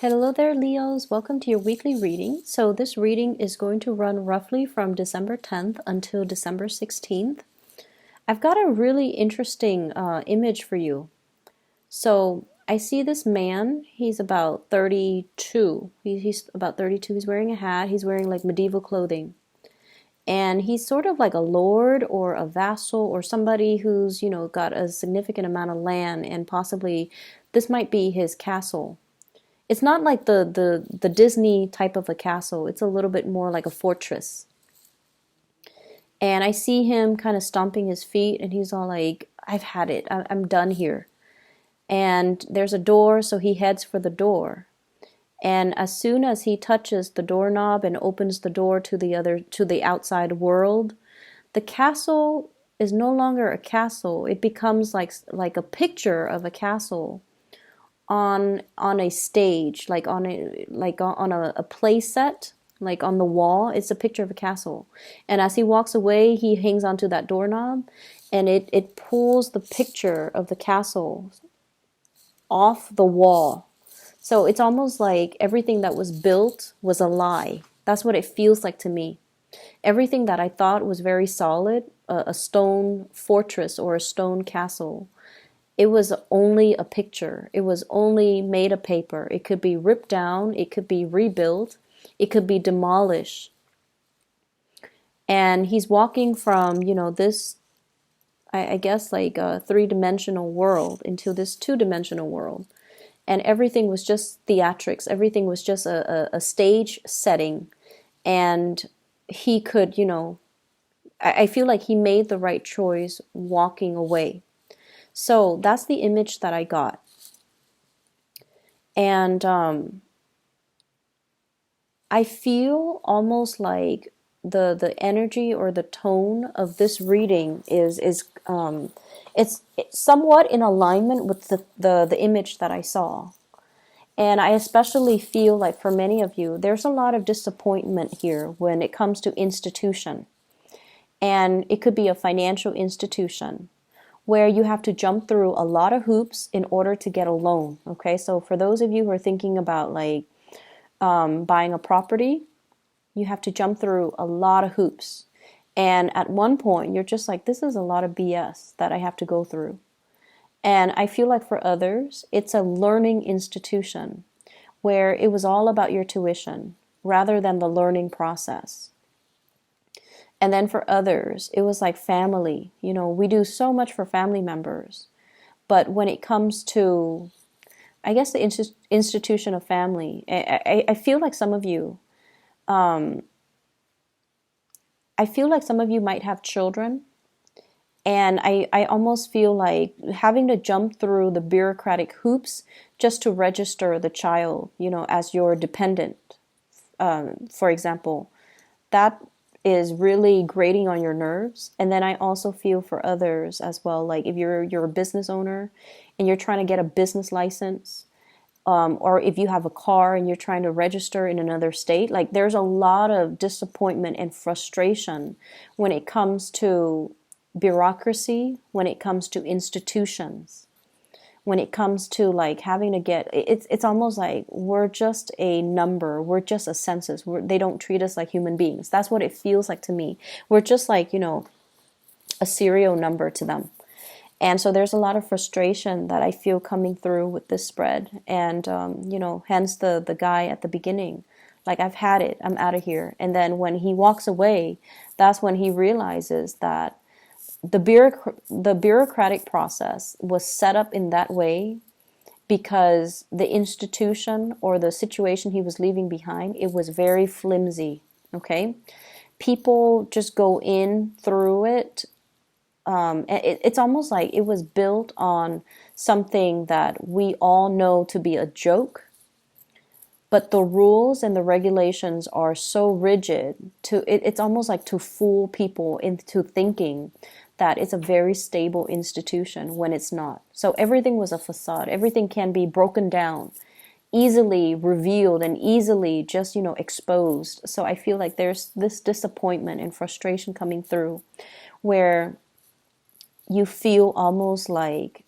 Hello there, Leos. Welcome to your weekly reading. So, this reading is going to run roughly from December 10th until December 16th. I've got a really interesting image for you. So, I see this man. He's about 32. He's about 32. He's wearing a hat. He's wearing like medieval clothing. And he's sort of like a lord or a vassal or somebody who's, got a significant amount of land, and possibly this might be his castle. It's not like the Disney type of a castle. It's a little bit more like a fortress. And I see him kind of stomping his feet, and he's all like, I've had it. I'm done here. And there's a door, so he heads for the door. And as soon as he touches the doorknob and opens the door to the outside world, the castle is no longer a castle. It becomes like a picture of a castle on a stage, like on a play set, like on the wall. It's a picture of a castle. And as he walks away, he hangs onto that doorknob, and it pulls the picture of the castle off the wall. So it's almost like everything that was built was a lie. That's what it feels like to me. Everything that I thought was very solid, a stone fortress or a stone castle, it was only a picture. It was only made of paper. It could be ripped down. It could be rebuilt. It could be demolished. And he's walking from, this, I guess, like a three-dimensional world into this two-dimensional world. And everything was just theatrics. Everything was just a stage setting. And he could, I feel like he made the right choice walking away. So that's the image that I got. And I feel almost like the energy or the tone of this reading is it's somewhat in alignment with the image that I saw. And I especially feel like for many of you, there's a lot of disappointment here when it comes to institution. And it could be a financial institution where you have to jump through a lot of hoops in order to get a loan. Okay, so for those of you who are thinking about buying a property, you have to jump through a lot of hoops. And at one point, you're just like, this is a lot of BS that I have to go through. And I feel like for others, it's a learning institution where it was all about your tuition rather than the learning process. And then for others, it was like family. We do so much for family members. But when it comes to, I guess, the institution of family, I feel like some of you, I feel like some of you might have children. And I almost feel like having to jump through the bureaucratic hoops just to register the child, as your dependent, for example, that is really grating on your nerves. And then I also feel for others as well, like if you're a business owner and you're trying to get a business license, or if you have a car and you're trying to register in another state, like there's a lot of disappointment and frustration when it comes to bureaucracy, when it comes to institutions, when it comes to like having to get, it's almost like we're just a number, we're just a census, they don't treat us like human beings. That's what it feels like to me. We're just like, a serial number to them. And so there's a lot of frustration that I feel coming through with this spread. And, hence the guy at the beginning, like, I've had it, I'm out of here. And then when he walks away, that's when he realizes that the bureaucratic process was set up in that way because the institution or the situation he was leaving behind, it was very flimsy. Okay, people just go in through it. It's almost like it was built on something that we all know to be a joke, but the rules and the regulations are so rigid it's almost like to fool people into thinking that it's a very stable institution when it's not. So everything was a facade. Everything can be broken down, easily revealed, and easily just, exposed. So I feel like there's this disappointment and frustration coming through where you feel almost like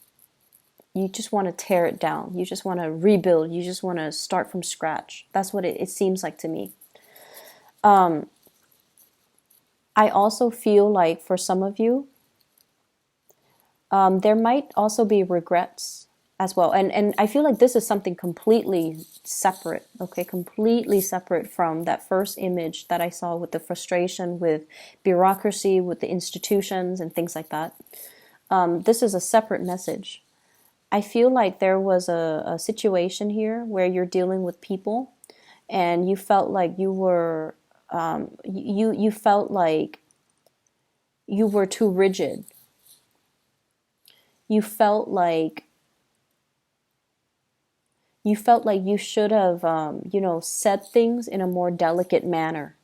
You just want to tear it down. You just want to rebuild. You just want to start from scratch. That's what it seems like to me. I also feel like for some of you, there might also be regrets as well. And I feel like this is something completely separate, okay? Completely separate from that first image that I saw with the frustration with bureaucracy, with the institutions and things like that. This is a separate message. I feel like there was a situation here where you're dealing with people and you felt like you were, you felt like you were too rigid. You felt like you should have, said things in a more delicate manner.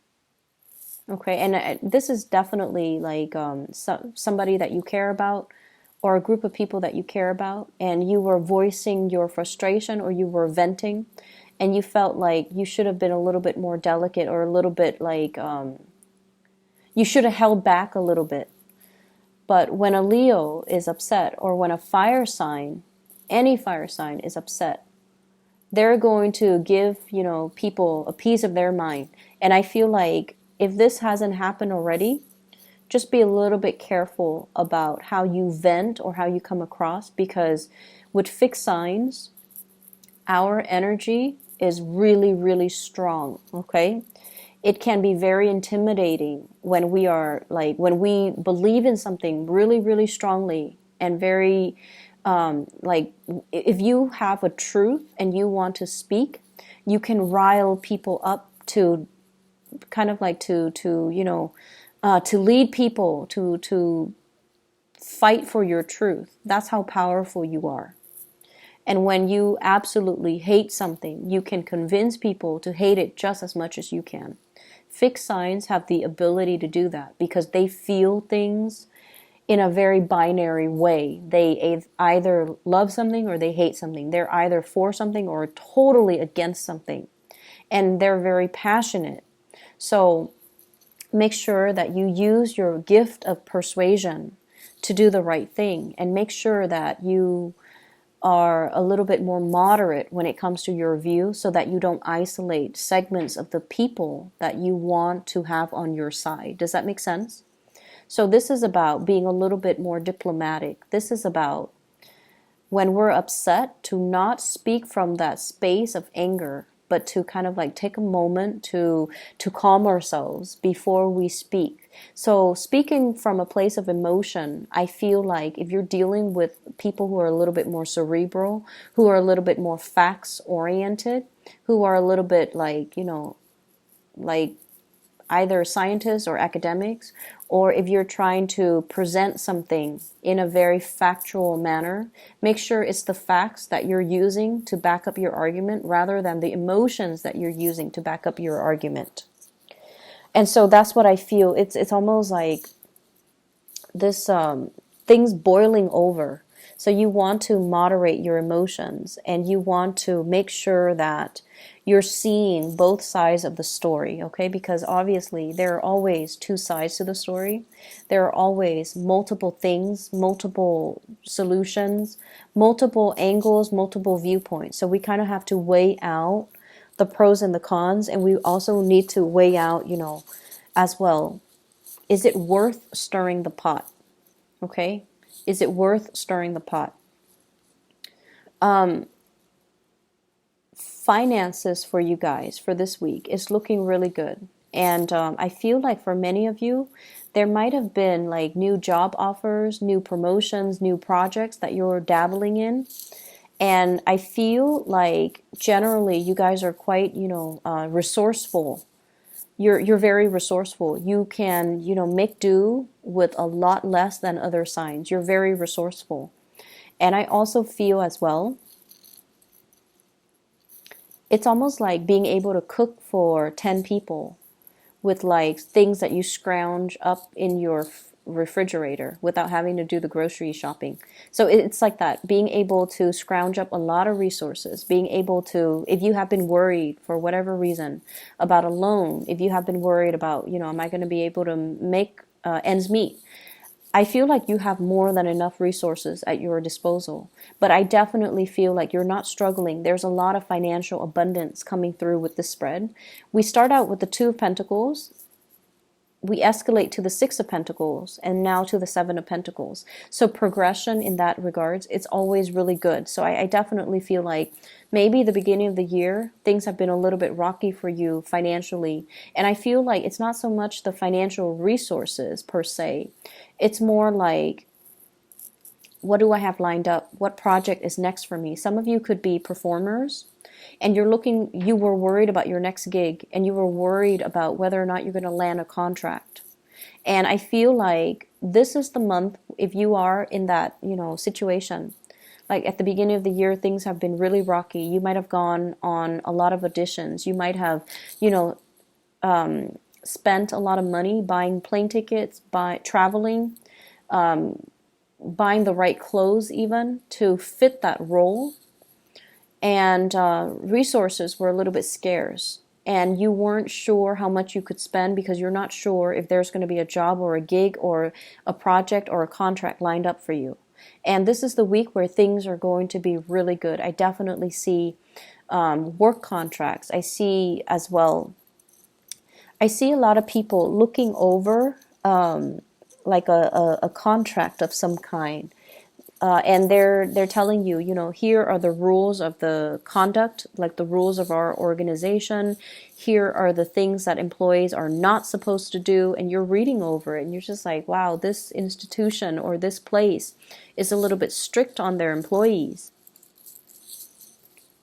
Okay, and this is definitely like somebody that you care about, or a group of people that you care about, and you were voicing your frustration or you were venting, and you felt like you should have been a little bit more delicate, or a little bit like you should have held back a little bit. But when a Leo is upset, or when a fire sign, any fire sign is upset, they're going to give, people a piece of their mind. And I feel like if this hasn't happened already, just be a little bit careful about how you vent or how you come across, because with fixed signs, our energy is really, really strong, okay? It can be very intimidating when we are like, when we believe in something really, really strongly and very, like if you have a truth and you want to speak, you can rile people up to kind of like to lead people to fight for your truth. That's how powerful you are. And when you absolutely hate something, you can convince people to hate it just as much as you can. Fixed signs have the ability to do that because they feel things in a very binary way. They either love something or they hate something. They're either for something or totally against something. And they're very passionate. So make sure that you use your gift of persuasion to do the right thing, and make sure that you are a little bit more moderate when it comes to your view, so that you don't isolate segments of the people that you want to have on your side. Does that make sense? So this is about being a little bit more diplomatic. This is about when we're upset to not speak from that space of anger, but to kind of like take a moment to calm ourselves before we speak. So speaking from a place of emotion, I feel like if you're dealing with people who are a little bit more cerebral, who are a little bit more facts oriented, who are a little bit like, like either scientists or academics, or if you're trying to present something in a very factual manner, make sure it's the facts that you're using to back up your argument rather than the emotions that you're using to back up your argument. And so that's what I feel. It's almost like this things boiling over. So you want to moderate your emotions, and you want to make sure that you're seeing both sides of the story, okay? Because obviously there are always two sides to the story. There are always multiple things, multiple solutions, multiple angles, multiple viewpoints. So we kind of have to weigh out the pros and the cons, and we also need to weigh out, as well, is it worth stirring the pot? Okay? Is it worth stirring the pot? Finances for you guys for this week is looking really good. And I feel like for many of you, there might have been like new job offers, new promotions, new projects that you're dabbling in. And I feel like generally you guys are quite, resourceful. You're very resourceful. You can, make do with a lot less than other signs. You're very resourceful. And I also feel as well, it's almost like being able to cook for 10 people with like things that you scrounge up in your refrigerator without having to do the grocery shopping. So it's like that, being able to scrounge up a lot of resources, being able to, if you have been worried for whatever reason about a loan, if you have been worried about, am I going to be able to make ends meet? I feel like you have more than enough resources at your disposal, but I definitely feel like you're not struggling. There's a lot of financial abundance coming through with this spread. We start out with the Two of Pentacles, we escalate to the Six of Pentacles, and now to the Seven of Pentacles. So progression in that regards, it's always really good. So I definitely feel like maybe the beginning of the year, things have been a little bit rocky for you financially. And I feel like it's not so much the financial resources per se. It's more like, what do I have lined up? What project is next for me? Some of you could be performers, and you were worried about your next gig, and you were worried about whether or not you're going to land a contract. And I feel like this is the month, if you are in that, situation, like at the beginning of the year, things have been really rocky. You might have gone on a lot of auditions. You might have, spent a lot of money buying plane tickets, by traveling, buying the right clothes even to fit that role. And resources were a little bit scarce, and you weren't sure how much you could spend because you're not sure if there's going to be a job or a gig or a project or a contract lined up for you. And this is the week where things are going to be really good. I definitely see work contracts. I see as well, I see a lot of people looking over like a contract of some kind. And they're telling you, here are the rules of the conduct, like the rules of our organization. Here are the things that employees are not supposed to do. And you're reading over it and you're just like, wow, this institution or this place is a little bit strict on their employees.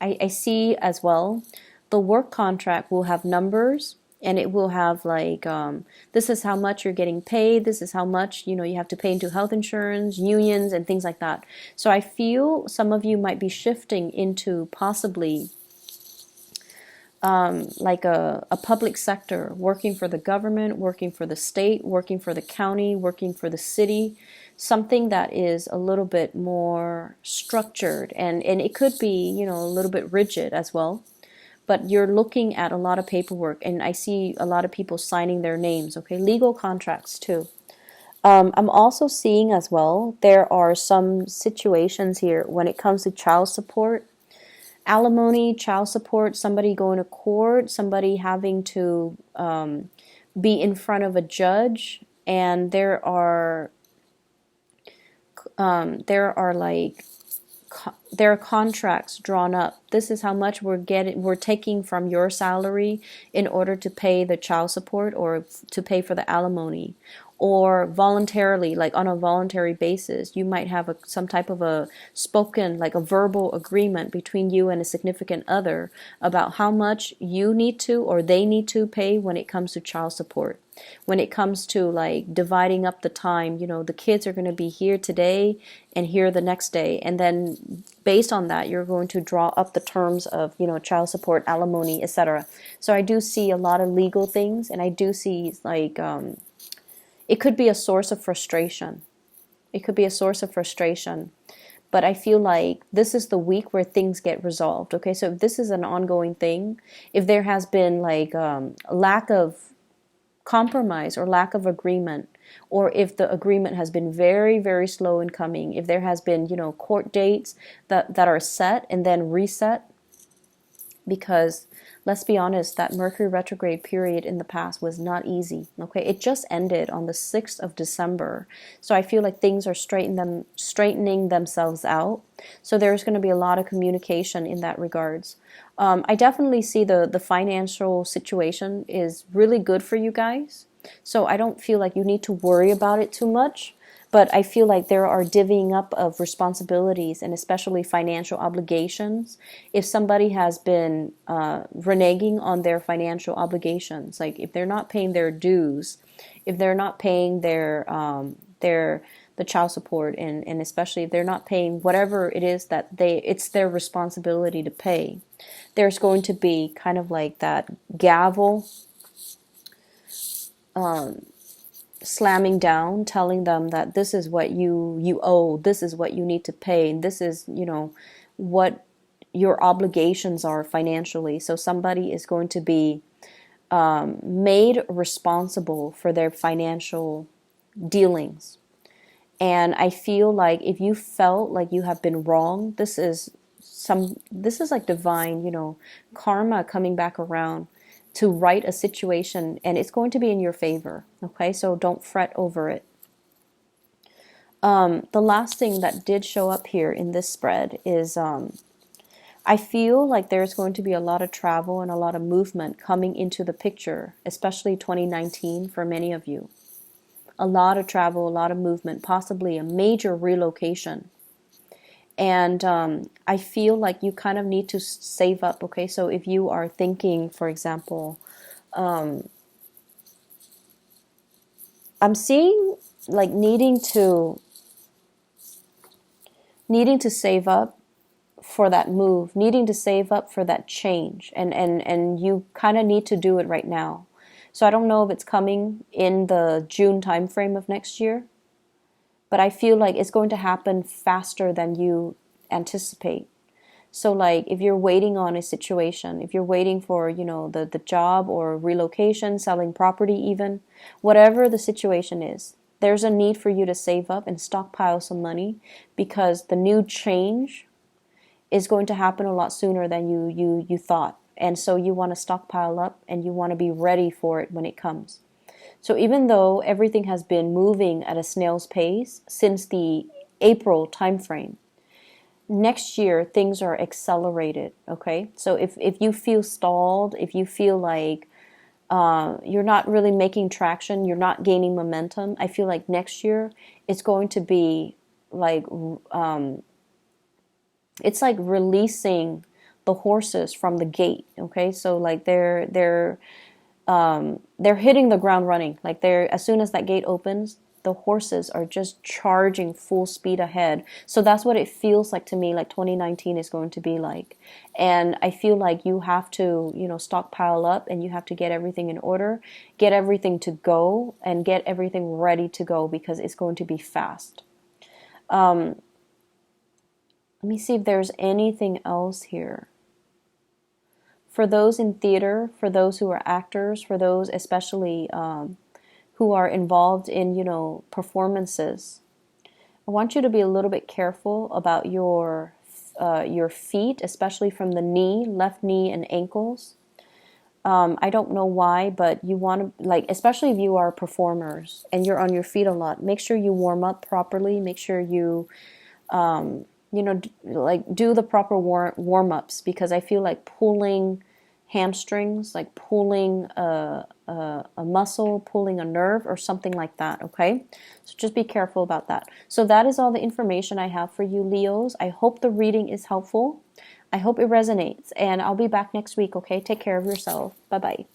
I see as well, the work contract will have numbers. And it will have like, this is how much you're getting paid. This is how much, you have to pay into health insurance, unions, and things like that. So I feel some of you might be shifting into possibly like a public sector, working for the government, working for the state, working for the county, working for the city, something that is a little bit more structured. And it could be, a little bit rigid as well. But you're looking at a lot of paperwork, and I see a lot of people signing their names, okay? Legal contracts too. I'm also seeing as well, there are some situations here when it comes to child support, alimony, child support, somebody going to court, somebody having to be in front of a judge, and there are contracts drawn up. This is how much we're taking from your salary in order to pay the child support or to pay for the alimony. Or voluntarily, like on a voluntary basis, you might have some type of a spoken, like a verbal agreement between you and a significant other about how much you need to or they need to pay when it comes to child support. When it comes to like dividing up the time, the kids are going to be here today and here the next day. And then based on that, you're going to draw up the terms of, child support, alimony, etc. So I do see a lot of legal things, and I do see like, it could be a source of frustration. It could be a source of frustration. But I feel like this is the week where things get resolved. Okay, so if this is an ongoing thing, if there has been like lack of compromise or lack of agreement, or if the agreement has been very, very slow in coming, if there has been, court dates that are set and then reset, because let's be honest, that Mercury retrograde period in the past was not easy. Okay, it just ended on the 6th of December. So I feel like things are straightening themselves out. So there's going to be a lot of communication in that regards. I definitely see the financial situation is really good for you guys. So I don't feel like you need to worry about it too much. But I feel like there are divvying up of responsibilities and especially financial obligations. If somebody has been reneging on their financial obligations, like if they're not paying their dues, if they're not paying the child support, and especially if they're not paying whatever it is that it's their responsibility to pay, there's going to be kind of like that gavel slamming down, telling them that this is what you owe, this is what you need to pay, and this is, what your obligations are financially. So somebody is going to be made responsible for their financial dealings. And I feel like if you felt like you have been wrong, this is like divine, karma coming back around to right a situation, and it's going to be in your favor. Okay, so don't fret over it. The last thing that did show up here in this spread is I feel like there's going to be a lot of travel and a lot of movement coming into the picture, especially 2019 for many of you. A lot of travel, a lot of movement, possibly a major relocation. And I feel like you kind of need to save up, okay? So if you are thinking, for example, I'm seeing like needing to save up for that move, needing to save up for that change, and you kind of need to do it right now. So I don't know if it's coming in the June timeframe of next year, but I feel like it's going to happen faster than you anticipate. So like if you're waiting on a situation, if you're waiting for, the job or relocation, selling property even, whatever the situation is, there's a need for you to save up and stockpile some money, because the new change is going to happen a lot sooner than you thought. And so you want to stockpile up and you want to be ready for it when it comes. So even though everything has been moving at a snail's pace since the April timeframe, next year things are accelerated, okay? So if you feel stalled, if you feel like you're not really making traction, you're not gaining momentum, I feel like next year it's going to be like it's like releasing the horses from the gate, okay? So like they're hitting the ground running. Like as soon as that gate opens, the horses are just charging full speed ahead. So that's what it feels like to me, like 2019 is going to be like. And I feel like you have to, stockpile up, and you have to get everything in order, get everything to go, and get everything ready to go, because it's going to be fast. Let me see if there's anything else here. For those in theater, for those who are actors, for those especially who are involved in, performances, I want you to be a little bit careful about your feet, especially from the knee, left knee and ankles. I don't know why, but you want to, like, especially if you are performers and you're on your feet a lot, make sure you warm up properly. Make sure you, like do the proper warm-ups, because I feel like pulling hamstrings, like pulling a muscle, pulling a nerve or something like that, okay? So just be careful about that. So that is all the information I have for you, Leos. I hope the reading is helpful. I hope it resonates, and I'll be back next week, okay? Take care of yourself. Bye-bye.